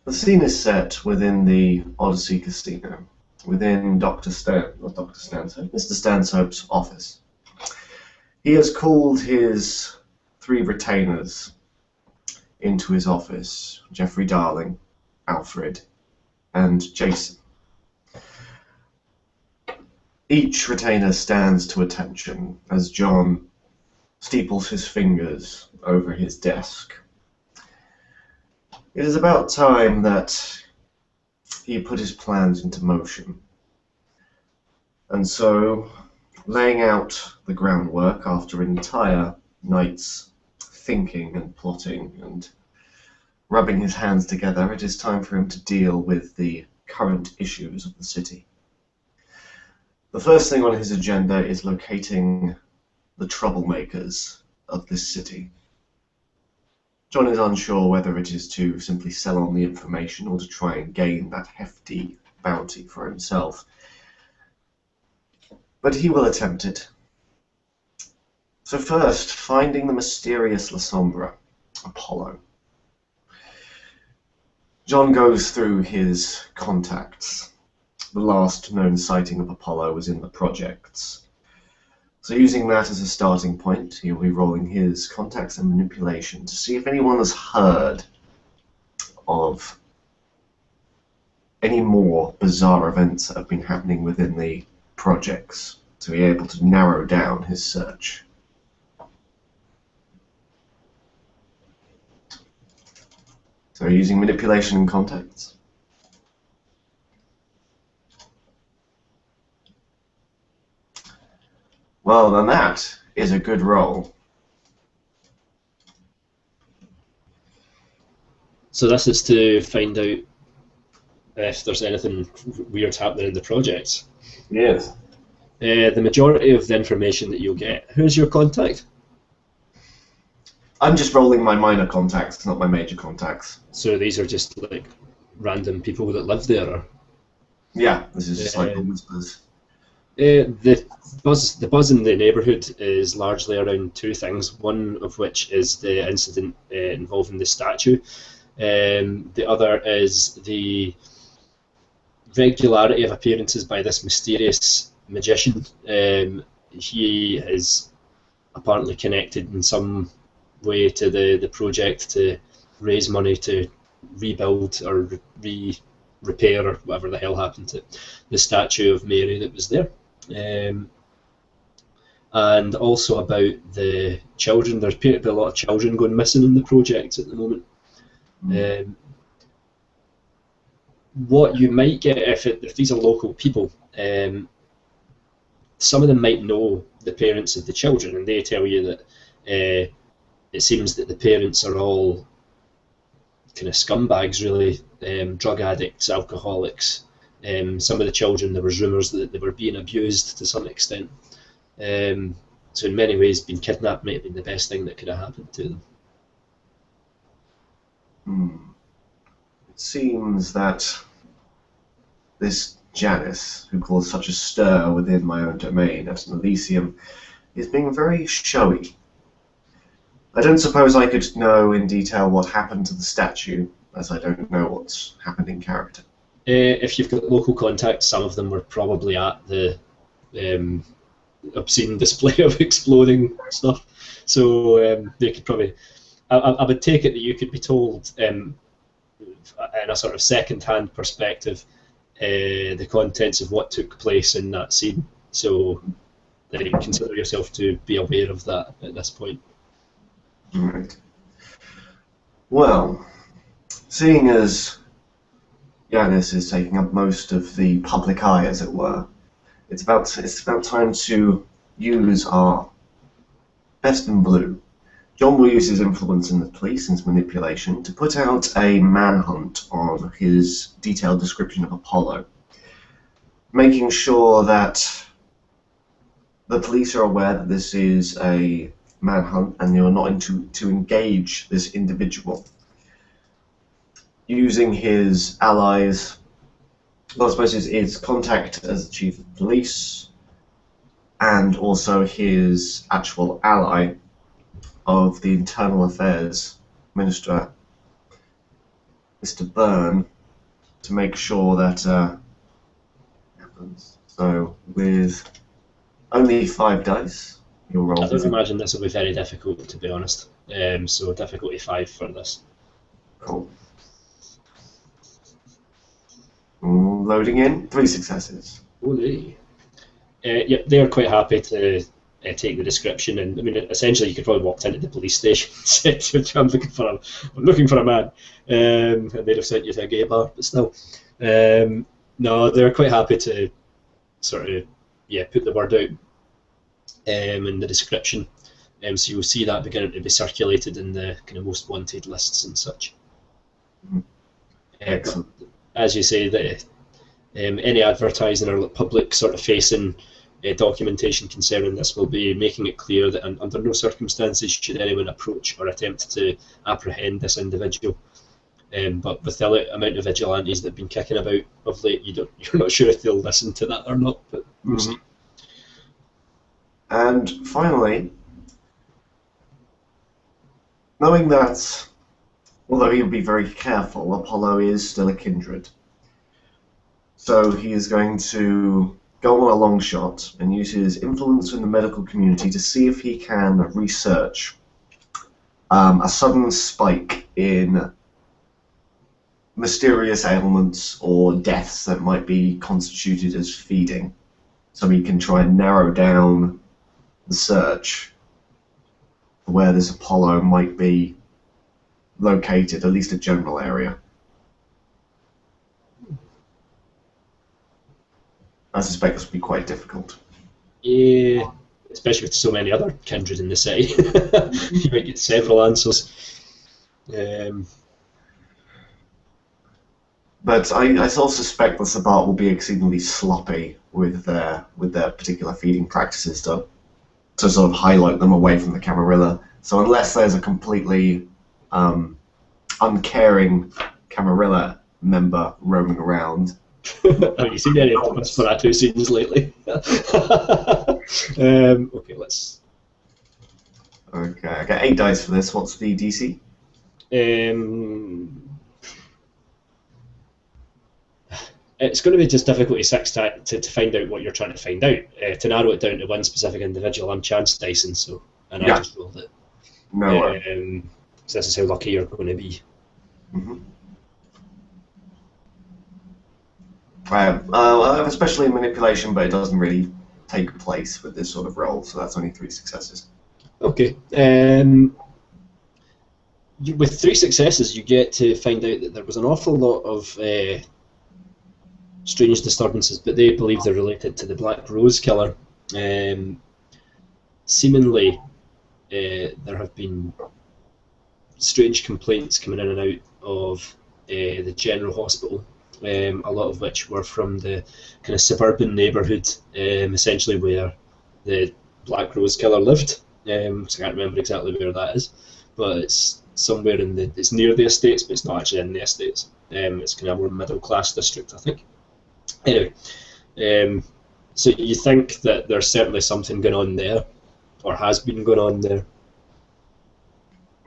The scene is set within the Odyssey Casino, within Mr. Stanhope's office. He has called his three retainers into his office: Jeffrey Darling, Alfred, and Jason. Each retainer stands to attention as John steeples his fingers over his desk. It is about time that he put his plans into motion. And so, laying out the groundwork after an entire night's thinking and plotting and rubbing his hands together, it is time for him to deal with the current issues of the city. The first thing on his agenda is locating the troublemakers of this city. John is unsure whether it is to simply sell on the information or to try and gain that hefty bounty for himself. But he will attempt it. So first, finding the mysterious La Sombra, Apollo. John goes through his contacts. The last known sighting of Apollo was in the projects. So using that as a starting point, he'll be rolling his contacts and manipulation to see if anyone has heard of any more bizarre events that have been happening within the projects, to be able to narrow down his search. So using manipulation and contacts. Well, then that is a good roll. So this is to find out if there's anything weird happening in the projects. Yes. The majority of the information that you'll get, who's your contact? I'm just rolling my minor contacts, not my major contacts. So these are just like random people that live there? Or? Yeah, this is just like the whispers. The buzz in the neighbourhood is largely around two things, one of which is the incident involving the statue. The other is the regularity of appearances by this mysterious magician. He is apparently connected in some way to the project to raise money to rebuild or repair or whatever the hell happened to the statue of Mary that was there. And also about the children. There appear to be a lot of children going missing in the project at the moment. What you might get if these are local people, some of them might know the parents of the children, and they tell you that it seems that the parents are all kind of scumbags, really, drug addicts, alcoholics. Some of the children, there was rumours that they were being abused to some extent. So in many ways, being kidnapped might have been the best thing that could have happened to them. It seems that this Janice, who caused such a stir within my own domain at an Elysium, is being very showy. I don't suppose I could know in detail what happened to the statue, as I don't know what's happened in character. If you've got local contacts, some of them were probably at the obscene display of exploding stuff, so they could probably. I would take it that you could be told in a sort of second-hand perspective the contents of what took place in that scene, so that you consider yourself to be aware of that at this point. Right. Well, seeing as Yanis is taking up most of the public eye, as it were, it's about time to use our best in blue. John will use his influence in the police and his manipulation to put out a manhunt on his detailed description of Apollo, making sure that the police are aware that this is a manhunt and they are not to engage this individual. Using his allies, well, I suppose his contact as the chief of police, and also his actual ally of the Internal Affairs Minister, Mr. Byrne to make sure that happens. So with only 5 dice, you'll roll. I don't imagine this will be very difficult, to be honest. So difficulty 5 for this. Cool. Loading in, 3 successes. Holy. Yeah, they're quite happy to take the description, and I mean, essentially, you could probably walk into the police station and said, "I'm looking for a man," and they'd have sent you to a gay bar. But still, no, they're quite happy to sort of put the word out in the description. So you'll see that beginning to be circulated in the kind of most wanted lists and such. Excellent. As you say, that any advertising or public sort of facing documentation concerning this will be making it clear that under no circumstances should anyone approach or attempt to apprehend this individual. But with the amount of vigilantes that have been kicking about of late, you're not sure if they'll listen to that or not. But we'll see. And finally, knowing that, although he'll be very careful, Apollo is still a kindred. So he is going to go on a long shot and use his influence in the medical community to see if he can research a sudden spike in mysterious ailments or deaths that might be constituted as feeding. So he can try and narrow down the search for where this Apollo might be located, at least a general area. I suspect this will be quite difficult. Yeah, especially with so many other kindred in the city. You might get several answers. But I also suspect the Sabbat will be exceedingly sloppy with their particular feeding practices to sort of highlight them away from the Camarilla. So unless there's a completely uncaring Camarilla member roaming around. Have you seen any of the Nosferatu scenes lately? Okay, let's. Okay, I got 8 dice for this. What's the DC? It's going to be just difficulty 6 to find out what you're trying to find out. To narrow it down to one specific individual, I'm chance dicing, I just rolled it. No worries. So this is how lucky you're going to be. Mm-hmm. I have especially manipulation, but it doesn't really take place with this sort of roll, so that's only 3 successes. Okay. With 3 successes, you get to find out that there was an awful lot of strange disturbances, but they believe they're related to the Black Rose killer. Seemingly, there have been strange complaints coming in and out of the general hospital. A lot of which were from the kind of suburban neighbourhood, essentially where the Black Rose killer lived. So I can't remember exactly where that is, but it's somewhere it's near the estates, but it's not actually in the estates. It's kind of a more middle class district, I think. Anyway, so you think that there's certainly something going on there, or has been going on there.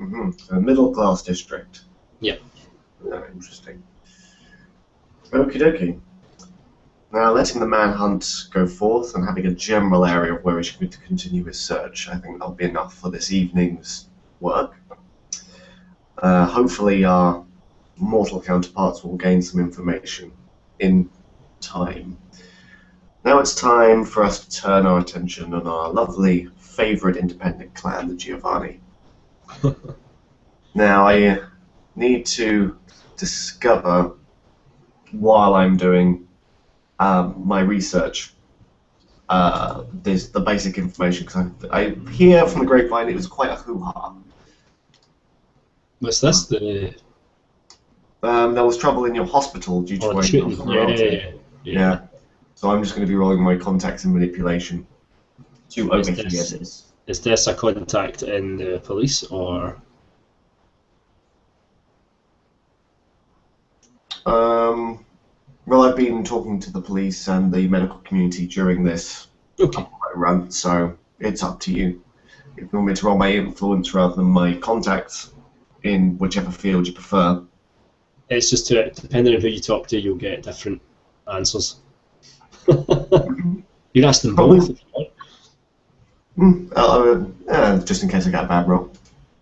Mm-hmm. So middle class district. Yeah. Oh, interesting. Okie dokie. Now, letting the manhunt go forth and having a general area of where we should continue his search, I think that'll be enough for this evening's work. Hopefully our mortal counterparts will gain some information in time. Now it's time for us to turn our attention on our lovely favourite independent clan, the Giovanni. Now, I need to discover, while I'm doing my research, there's the basic information, because I hear from the grapevine it was quite a hoo-ha. What's this? There was trouble in your hospital due to shooting. Yeah. So I'm just going to be rolling my contacts and manipulation to overhear this. Is this a contact in the police, or? Well, I've been talking to the police and the medical community during this run, so it's up to you. If you want me to roll my influence rather than my contacts in whichever field you prefer. It's just depending on who you talk to, you'll get different answers. You can ask them Probably. both if you want. Just in case I get a bad roll.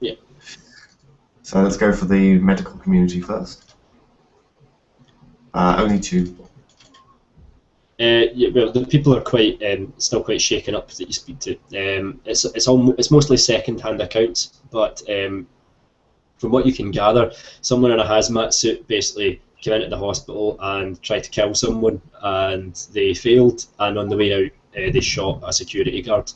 Yeah. So let's go for the medical community first. Only 2. Yeah, well, the people are quite still quite shaken up that you speak to. It's mostly second-hand accounts, but from what you can gather, someone in a hazmat suit basically came into the hospital and tried to kill someone, and they failed. And on the way out, they shot a security guard.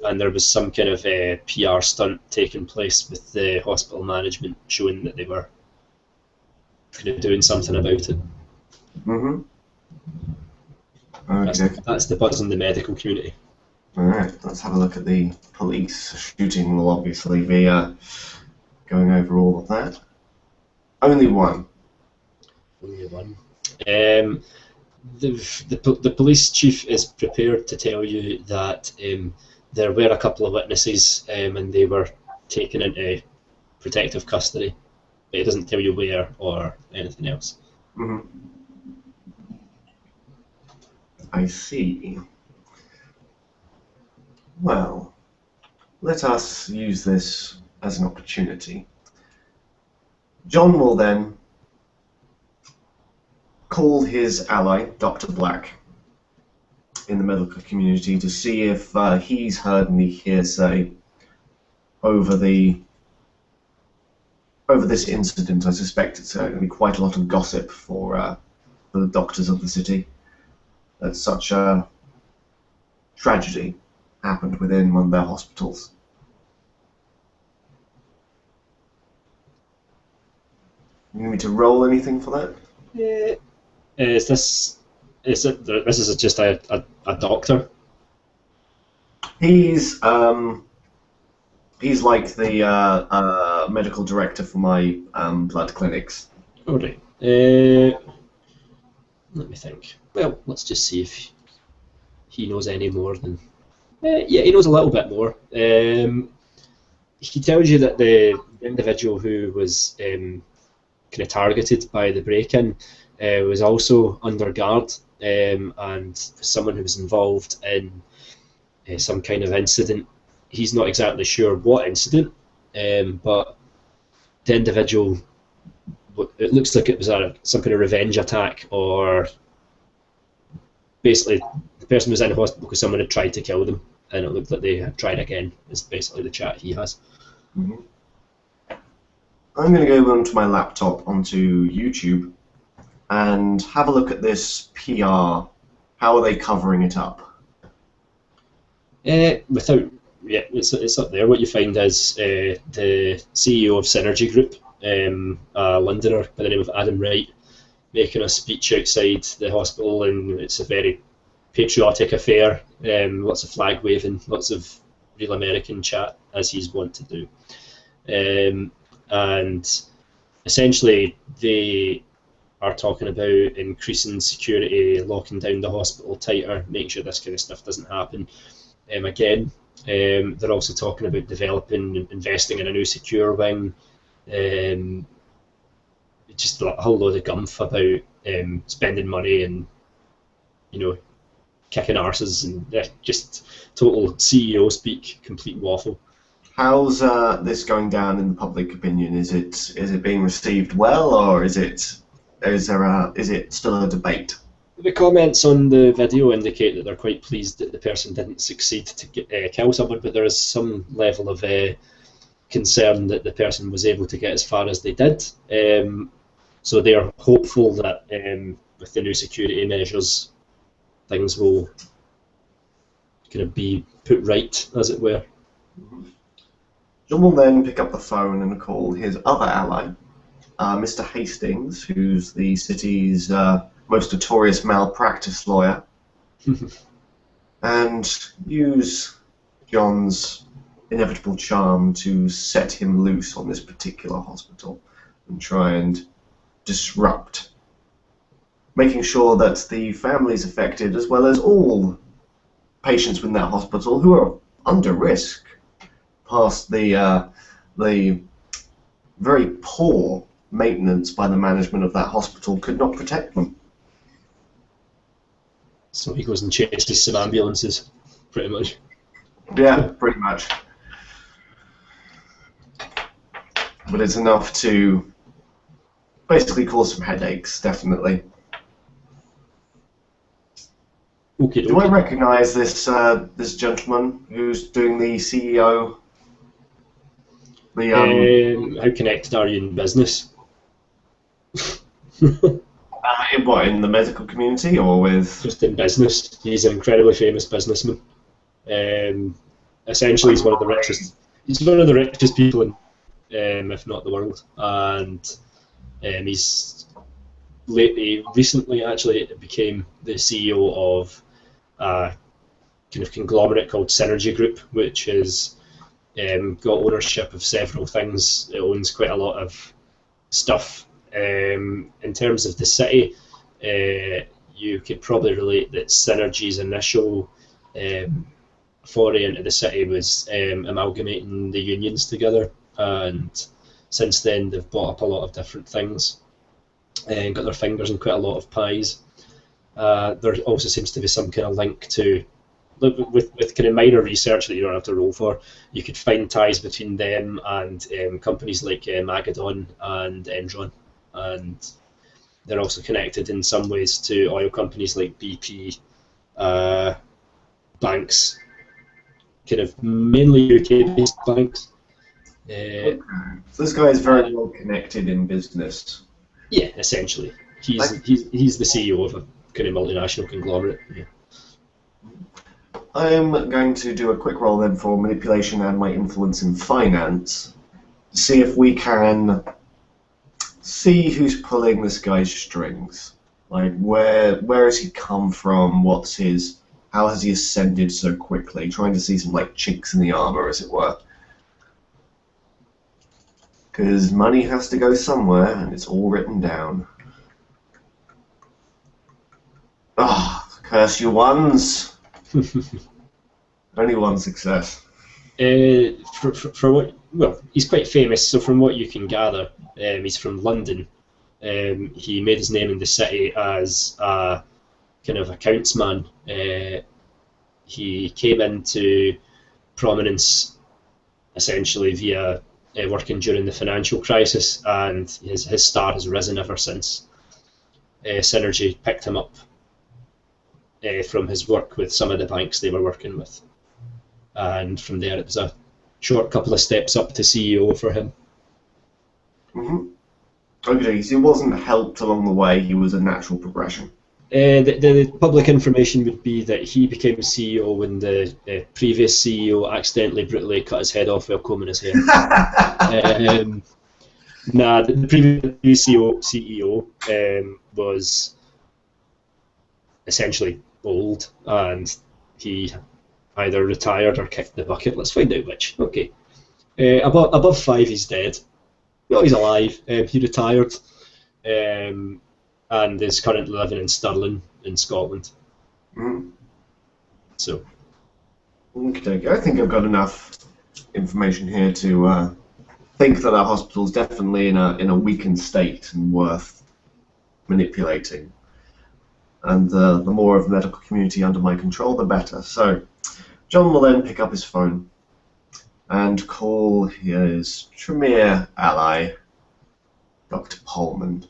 And there was some kind of PR stunt taking place with the hospital management, showing that they were kind of doing something about it. Mm-hmm. Okay. That's the buzz in the medical community. Alright, let's have a look at the police. Shooting will obviously be going over all of that. Only 1. Only 1. The police chief is prepared to tell you that there were a couple of witnesses and they were taken into protective custody. But it doesn't tell you where or anything else. Mm-hmm. I see. Well, let us use this as an opportunity. John will then call his ally, Dr. Black, in the medical community to see if he's heard any hearsay over this incident. I suspect it's going to be quite a lot of gossip for the doctors of the city, that such a tragedy happened within one of their hospitals. You need me to roll anything for that? This is just a doctor? He's like the medical director for my blood clinics. All right. Let me think. Well, let's just see if he knows any more than... yeah, he knows a little bit more. He tells you that the individual who was kind of targeted by the break-in was also under guard, and someone who was involved in some kind of incident. He's not exactly sure what incident, but the individual, it looks like it was some kind of revenge attack, or basically the person was in hospital because someone had tried to kill them, and it looked like they had tried again, is basically the chat he has. Mm-hmm. I'm going to go onto my laptop, onto YouTube, and have a look at this PR. How are they covering it up? It's up there. What you find is the CEO of Synergy Group, a Londoner by the name of Adam Wright, making a speech outside the hospital, and it's a very patriotic affair. Lots of flag waving, lots of real American chat, as he's wont to do. And essentially, they are talking about increasing security, locking down the hospital tighter, making sure this kind of stuff doesn't happen again. They're also talking about developing, investing in a new secure wing. Just a whole load of gumph about spending money and, kicking arses, and just total CEO speak, complete waffle. How's this going down in the public opinion? Is it being received well, or is it still a debate? The comments on the video indicate that they're quite pleased that the person didn't succeed to kill someone, but there is some level of concern that the person was able to get as far as they did. So they are hopeful that with the new security measures, things will kind of be put right, as it were. John will then pick up the phone and call his other ally, Mr. Hastings, who's the city's most notorious malpractice lawyer, and use John's inevitable charm to set him loose on this particular hospital and try and disrupt, making sure that the families affected, as well as all patients within that hospital who are under risk, past the very poor maintenance by the management of that hospital could not protect them. So he goes and chases some ambulances, pretty much. Yeah, pretty much. But it's enough to basically cause some headaches, definitely. Okay, Do I recognise this this gentleman who's doing the CEO? How connected are you in business? What, in the medical community or with? Just in business. He's an incredibly famous businessman. Essentially, he's one of the richest. He's one of the richest people in, if not the world, and he's recently actually became the CEO of a kind of conglomerate called Synergy Group, which has got ownership of several things. It owns quite a lot of stuff. In terms of the city, you could probably relate that Synergy's initial foray into the city was amalgamating the unions together, and since then they've bought up a lot of different things and got their fingers in quite a lot of pies. There also seems to be some kind of link to, with kind of minor research that you don't have to roll for, you could find ties between them and companies like Magadon and Enron, and they're also connected in some ways to oil companies like BP, banks, kind of mainly UK-based banks. So this guy is very well connected in business. Yeah, essentially. He's the CEO of a kind of multinational conglomerate. Yeah. I'm going to do a quick roll then for manipulation and my influence in finance. See if we can see who's pulling this guy's strings. Like, where has he come from? How has he ascended so quickly? Trying to see some like chinks in the armor, as it were. Because money has to go somewhere, and it's all written down. Ah, curse you ones! Only one success. For what? Well, he's quite famous. So from what you can gather, he's from London. He made his name in the city as a kind of accountsman. He came into prominence essentially via working during the financial crisis, and his star has risen ever since. Synergy picked him up from his work with some of the banks they were working with, and from there it was a short couple of steps up to CEO for him. Mm-hmm. Okay, so he wasn't helped along the way, he was a natural progression. The public information would be that he became CEO when the previous CEO accidentally brutally cut his head off while combing his hair. The previous CEO was essentially old, and he either retired or kicked the bucket. Let's find out which. Okay. Above 5, he's dead. No, he's alive. He retired. And is currently living in Stirling in Scotland. Mm. So, okay, I think I've got enough information here to think that our hospital's definitely in a weakened state and worth manipulating. And the more of the medical community under my control, the better. So, John will then pick up his phone and call his Tremere ally, Dr. Pullman.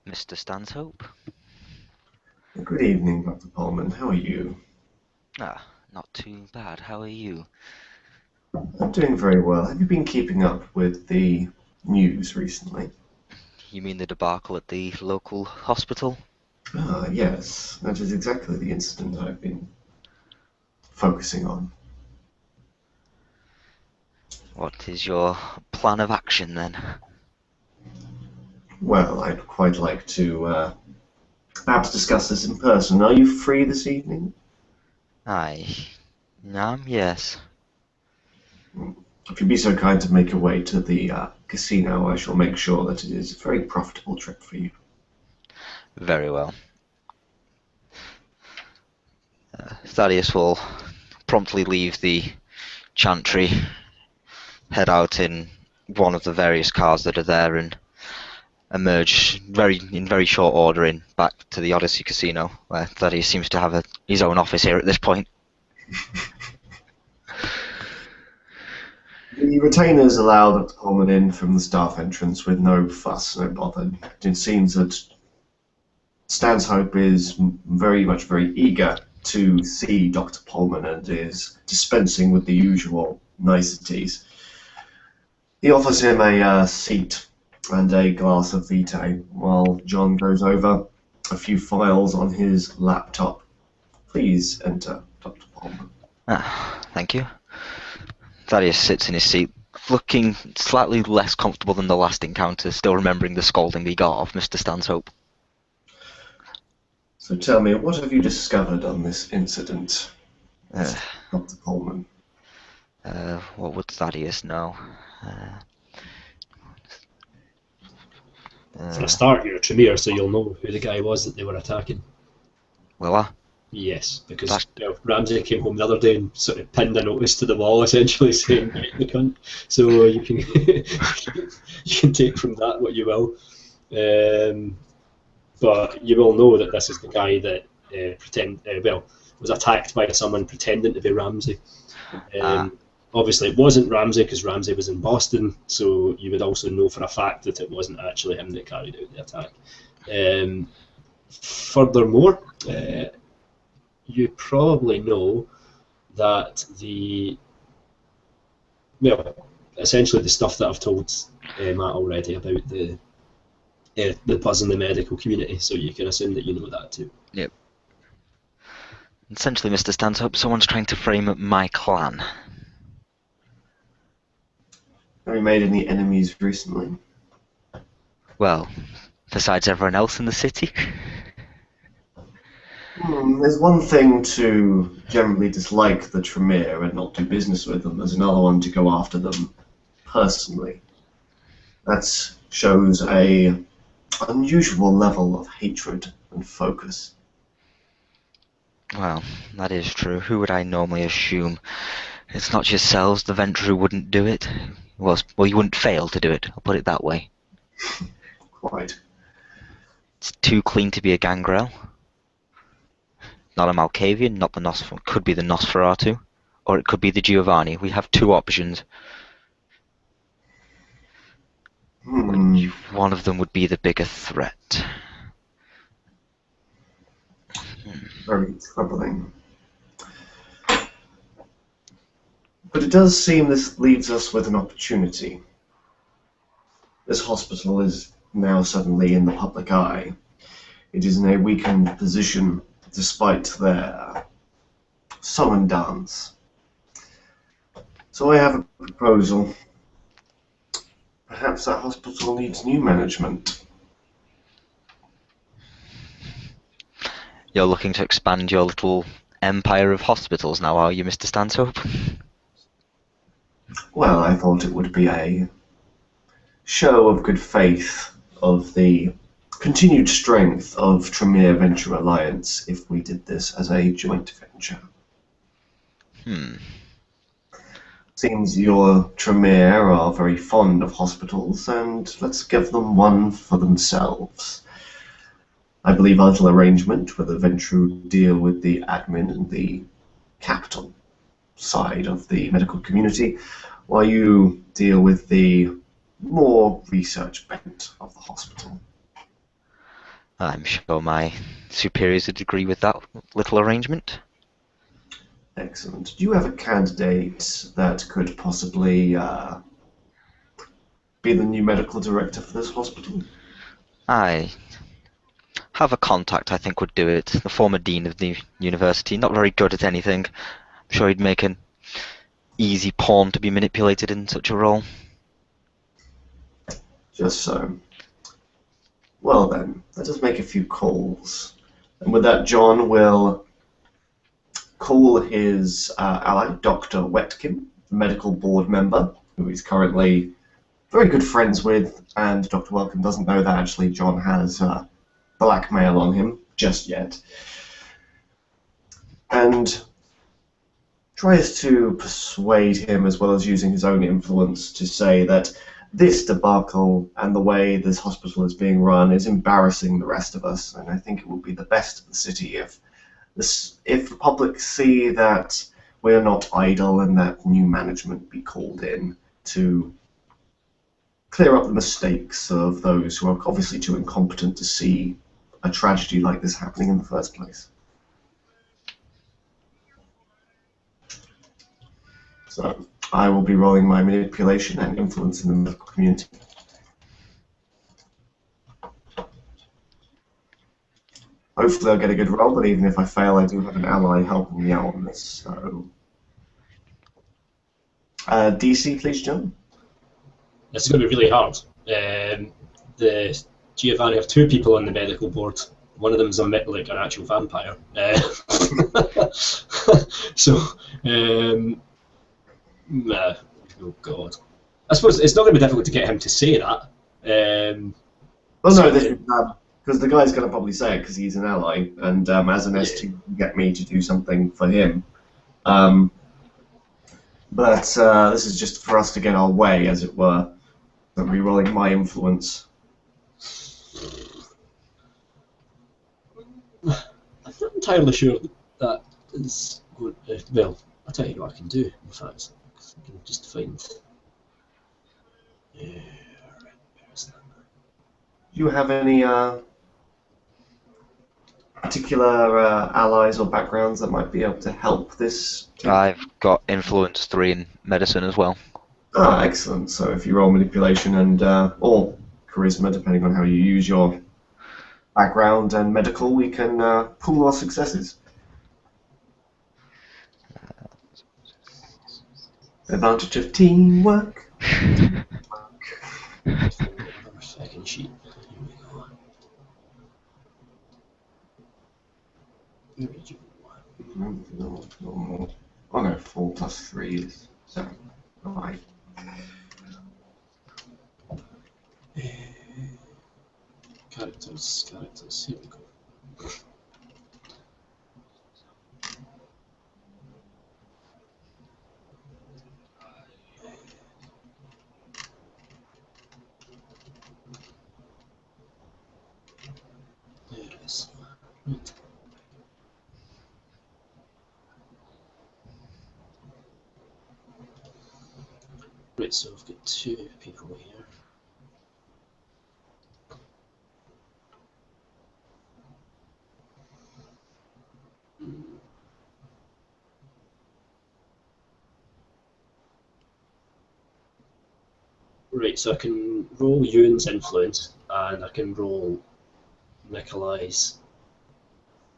Mr. Stanhope? Good evening, Dr. Pullman. How are you? Ah, not too bad. How are you? I'm doing very well. Have you been keeping up with the news recently? You mean the debacle at the local hospital? Ah, yes. That is exactly the incident I've been focusing on. What is your plan of action then? Well, I'd quite like to perhaps discuss this in person. Are you free this evening? Aye. Yes. If you'd be so kind to make your way to the casino, I shall make sure that it is a very profitable trip for you. Very well. Thaddeus will promptly leave the chantry, head out in one of the various cars that are there and emerge in very short order back to the Odyssey Casino, where Thaddeus seems to have his own office here at this point. The retainers allow Dr. Pullman in from the staff entrance with no fuss, no bother. It seems that Stanhope is very eager to see Dr. Pullman and is dispensing with the usual niceties. He offers him a seat and a glass of Vitae while John goes over a few files on his laptop. Please enter, Dr. Pullman. Thank you. Thaddeus sits in his seat, looking slightly less comfortable than the last encounter, still remembering the scolding he got off Mr. Stanhope. So tell me, what have you discovered on this incident, Dr. Pullman? What would Thaddeus know? For a start, you're a Tremere, so you'll know who the guy was that they were attacking. Will I? Yes, because Ramsey came home the other day and sort of pinned a notice to the wall, essentially saying "Get the cunt." So you can you can take from that what you will, but you will know that this is the guy that was attacked by someone pretending to be Ramsey. Obviously, it wasn't Ramsey because Ramsey was in Boston, so you would also know for a fact that it wasn't actually him that carried out the attack. Furthermore, you probably know that essentially the stuff that I've told Matt already about the buzz in the medical community, so you can assume that you know that too. Yep. Essentially, Mr. Stanhope, someone's trying to frame up my clan. Have you made any enemies recently? Well, besides everyone else in the city. There's one thing to generally dislike the Tremere and not do business with them. There's another one to go after them personally. That shows a unusual level of hatred and focus. Well, that is true. Who would I normally assume? It's not yourselves. The Ventrue wouldn't do it. Well, you wouldn't fail to do it. I'll put it that way. Quite. It's too clean to be a Gangrel. Not a Malkavian, not the could be the Nosferatu, or it could be the Giovanni. We have two options. One of them would be the bigger threat. Very troubling. But it does seem this leaves us with an opportunity. This hospital is now suddenly in the public eye. It is in a weakened position despite their song and dance. So I have a proposal. Perhaps that hospital needs new management. You're looking to expand your little empire of hospitals now, are you, Mr. Stanhope? Well, I thought it would be a show of good faith of the continued strength of Tremere Venture Alliance if we did this as a joint venture. Seems your Tremere are very fond of hospitals, and let's give them one for themselves. I believe a little arrangement where the Venture deal with the admin and the capital side of the medical community, while you deal with the more research bent of the hospital. I'm sure my superiors would agree with that little arrangement. Excellent. Do you have a candidate that could possibly be the new medical director for this hospital? I have a contact I think would do it. The former dean of the university, not very good at anything. I'm sure he'd make an easy pawn to be manipulated in such a role. Just so. Well then, let us make a few calls. And with that, John will call his ally, Dr. Wetkin, the medical board member, who he's currently very good friends with, and Dr. Welcome doesn't know that actually John has blackmail on him just yet. And tries to persuade him, as well as using his own influence, to say that this debacle and the way this hospital is being run is embarrassing the rest of us, and I think it would be the best of the city if the public see that we're not idle and that new management be called in to clear up the mistakes of those who are obviously too incompetent to see a tragedy like this happening in the first place. So I will be rolling my manipulation and influence in the medical community. Hopefully I'll get a good roll, but even if I fail, I do have an ally helping me out on this, so... DC, please, John. This is going to be really hard. The Giovanni have 2 people on the medical board. One of them is an actual vampire. So, oh god. I suppose it's not going to be difficult to get him to say that. Well, no, because the guy's going to probably say it because he's an ally, and as an S2, you can get me to do something for him. But this is just for us to get our way, as it were. I'm re-rolling my influence. I'm not entirely sure that is good. Well, I'll tell you what I can do, in fact. I can just find... Do you have any particular allies or backgrounds that might be able to help this team? I've got influence 3 in medicine as well. Ah, excellent. So if you roll manipulation and or charisma, depending on how you use your background and medical, we can pool our successes. Advantage of teamwork. Second sheet. Here we go. No. Oh no, 4 plus 3 is 7. 5. Characters, here we go. There it is. Right. Right, so I've got 2 people here. Right, so I can roll Ewan's influence, and I can roll Nikolai's.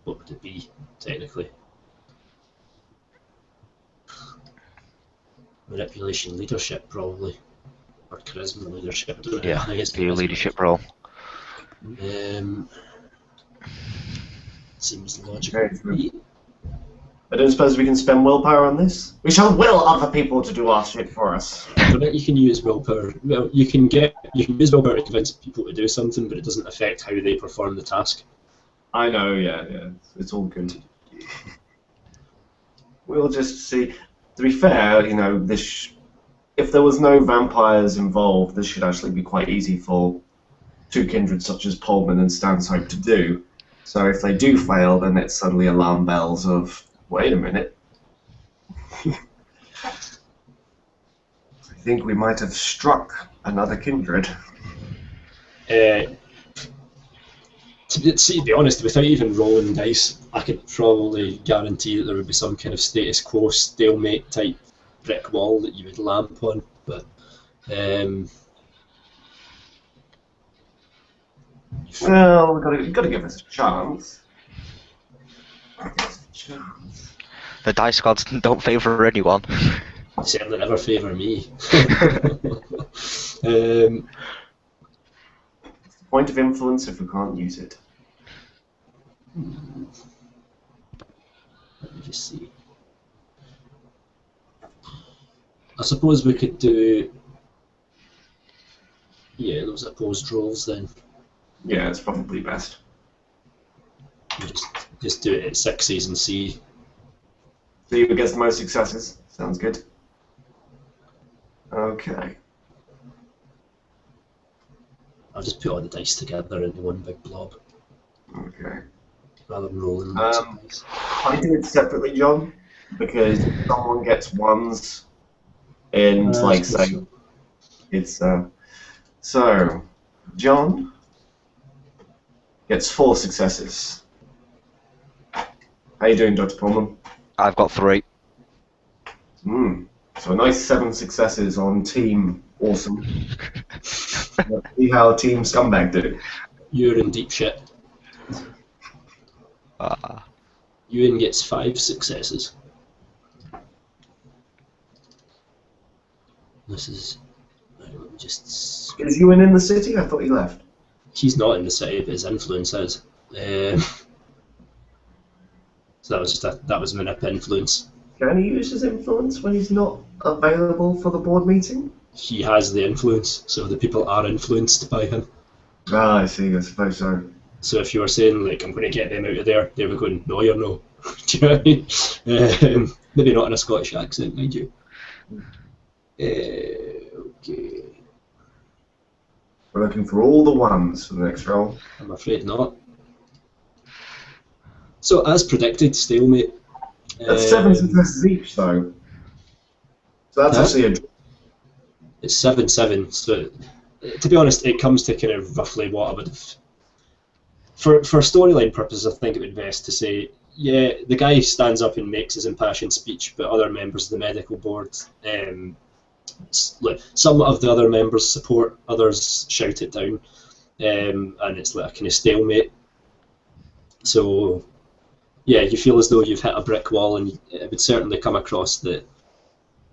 What would it be, technically? Manipulation leadership, probably. Or charisma leadership. I don't know. Yeah, I guess do your charisma. leadership role. Seems logical. I don't suppose we can spend willpower on this? We shall will other people to do our shit for us. I bet you can use willpower. Well, you can use willpower to convince people to do something, but it doesn't affect how they perform the task. I know, yeah. It's all good. We'll just see. To be fair, you know, if there was no vampires involved, this should actually be quite easy for 2 kindreds such as Pullman and Stanhope to do. So if they do fail, then it's suddenly alarm bells of, wait a minute. I think we might have struck another kindred. To be honest, without even rolling dice, I could probably guarantee that there would be some kind of status quo stalemate type brick wall that you would lamp on. But well, we've got to give us a chance. The dice gods don't favour anyone. certainly never favour me. Point of influence if we can't use it. Let me just see. I suppose we could do those opposed rolls then. Yeah, it's probably best. Just do it at 6s and see. See who gets the most successes. Sounds good. Okay. I'll just put all the dice together into one big blob Okay. rather than rolling lots of dice. I do it separately, John, because if someone gets ones and like say So, it's so John gets 4 successes. How you doing, Dr. Pullman? I've got 3. So a nice 7 successes on Team Awesome. Let's see how Team Scumbag do. you're in deep shit. Ewan gets 5 successes. This is... let me just... Is Ewan in the city? I thought he left. He's not in the city, but his influence is. So that was just that was manip influence. Can he use his influence when he's not available for the board meeting? He has the influence, so the people are influenced by him. Ah, I see. I suppose so. So if you were saying, like, I'm going to get them out of there, they were going, no, you're no. Do you know what I mean? Maybe not in a Scottish accent, mind you. Okay. We're looking for all the ones for the next roll. I'm afraid not. So, as predicted, stalemate. That's 7 successes each, though. So that's Huh? actually a... It's 7-7, so to be honest, it comes to kind of roughly what I would have... For storyline purposes, I think it would be best to say, yeah, the guy stands up and makes his impassioned speech, but other members of the medical board, some of the other members support, others shout it down, and it's like a kind of stalemate. So, yeah, you feel as though you've hit a brick wall, and it would certainly come across that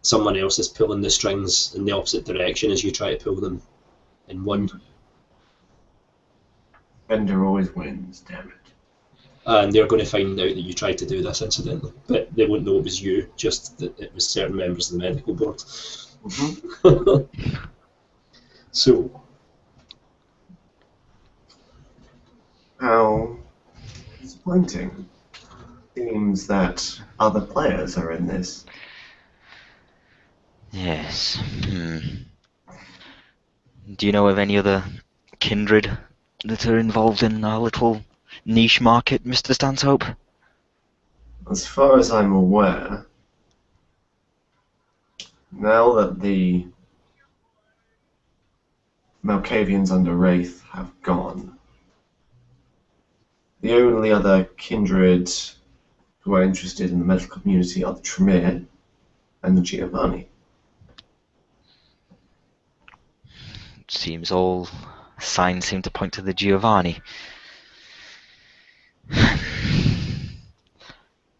someone else is pulling the strings in the opposite direction as you try to pull them in one. Bender always wins, damn it. And they're going to find out that you tried to do this incidentally, but they won't know it was you, just that it was certain members of the medical board. Mm-hmm. So, How disappointing. Seems that other players are in this. Yes. Do you know of any other kindred that are involved in our little niche market, Mr. Stanhope? As far as I'm aware, now that the Malkavians under Wraith have gone, the only other kindred who are interested in the medical community are the Tremere and the Giovanni. Seems all signs seem to point to the Giovanni.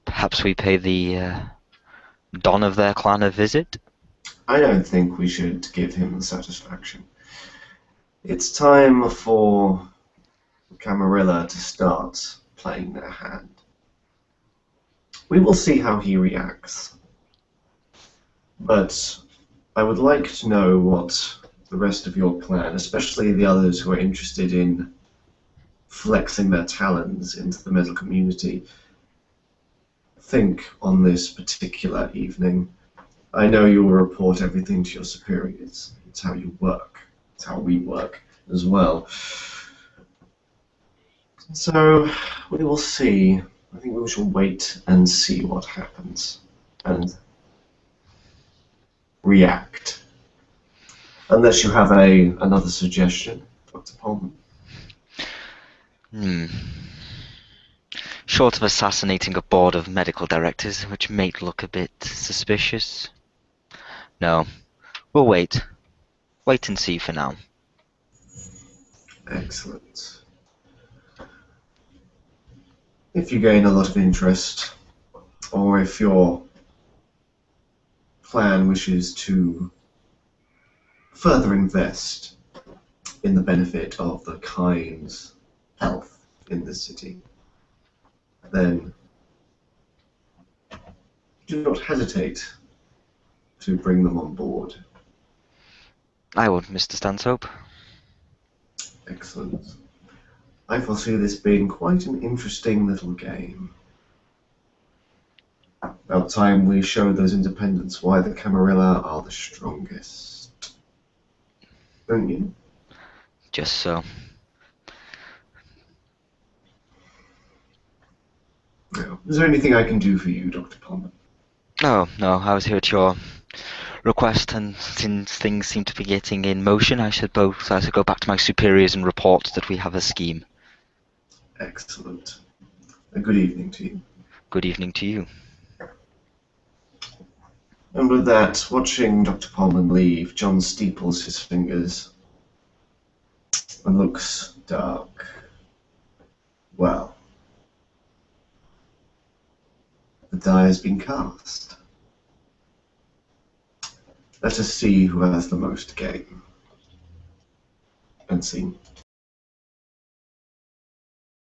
Perhaps we pay the Don of their clan a visit? I don't think we should give him the satisfaction. It's time for Camarilla to start playing their hand. We will see how he reacts. But I would like to know what the rest of your clan, especially the others who are interested in flexing their talons into the metal community, think on this particular evening. I know you will report everything to your superiors. It's how you work. It's how we work as well. So we will see. I think we shall wait and see what happens and react. Unless you have another suggestion, Dr. Pullman. Short of assassinating a board of medical directors, which may look a bit suspicious. No, we'll wait. Wait and see for now. Excellent. If you gain a lot of interest, or if your clan wishes to further invest in the benefit of the kind's health in the city, then do not hesitate to bring them on board. I would, Mr. Stanhope. Excellent. I foresee this being quite an interesting little game. About time we show those independents why the Camarilla are the strongest. Don't you? Just so. No. Is there anything I can do for you, Dr. Palmer? Oh, no, I was here at your request, and since things seem to be getting in motion, I should go back to my superiors and report that we have a scheme. Excellent. A good evening to you. Good evening to you. And with that, watching Dr. Palmer leave, John steeples his fingers and looks dark. Well, the die has been cast. Let us see who has the most game. And scene.